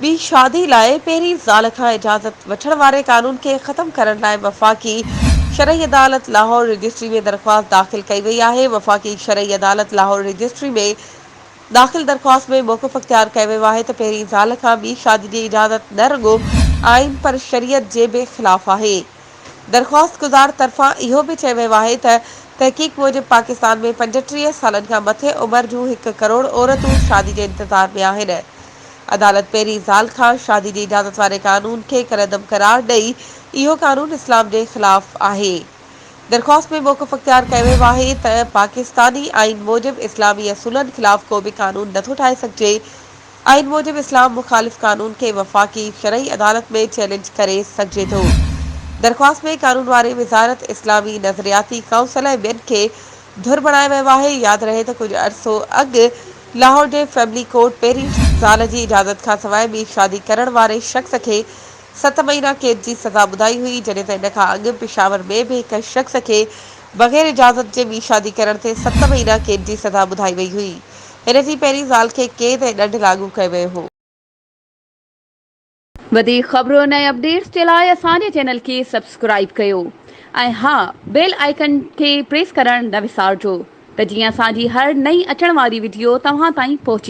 ॿी शादी लाइ पहिरीं ज़ाल खां इजाज़त वठण वारे कानून खे ख़त्म करण लाइ वफ़ाक़ी शरई अदालत लाहौर रजिस्ट्री में दरख़्वास्त दाख़िल कई वई आहे। वफ़ाक़ी शरई अदालत लाहौर रजिस्ट्री में दाख़िल दरख़्वास्त में मौक़िफ़ इख्तियार कयो वियो आहे त पहिरीं ज़ाल खां ॿी शादी जी इजाज़त न रुॻो आइन पर शरीयत जे बि ख़िलाफ़ आहे। दरख़्वास्त गुज़ार तरफ़ां इहो बि चयो वियो आहे त तहक़ीक़ मूजिबि पाकिस्तान में 35 सालनि खां मथे उमिरि जूं 1 करोड़ औरतूं शादी जे इंतज़ार में आहिनि। अदालत पहिरीं ज़ाल खां शादी जी इजाज़त वारे कानून खे करदम करार ॾेई इहो कानून इस्लाम जे ख़िलाफ़ आहे। दरख़्वास्त में मौक़िफ़ इख्तियार कयो वियो आहे त पाकिस्तानी आइन मूजिबि इस्लामी असूलनि ख़िलाफ़ को बि कानून नथो ठाहे सघिजे। आइन मूजिबि इस्लाम मुख़ालिफ़ कानून खे वफ़ाक़ी शरई अदालत में चैलेंज करे सघिजे थो। दरख़्वास्त में कानून वारी वज़ारत इस्लामी नज़रियाती काउंसिल ऐं ॿियनि खे धुर बणायो वियो आहे। यादि रहे त कुझु अरसो अॻु लाहौर जे फैमिली कोर्ट पहिरीं ज़ाल जी इजाज़त खां सवाइ ॿी शादी करण वारे शख़्स खे 7 महीना कैद जी सज़ा ॿुधाई हुई, जॾहिं त इन खां अॻु पेशावर में बि हिक शख़्स खे बग़ैर इजाज़त जे ॿी शादी करण ते 7 महीना कैद जी सज़ा ॿुधाई वई हुई। हिन जी पहिरीं ज़ाल खे कैद ऐं ॾंढ लागू कयो वियो हो। वधीक ख़बरुनि ऐं अपडेट्स जे लाइ असांजे चैनल खे सब्सक्राइब कयो ऐं हा बेल आइकन खे प्रेस करणु न विसारिजो त जीअं असांजी हर नई अचण वारी वीडियो तव्हां ताईं पहुची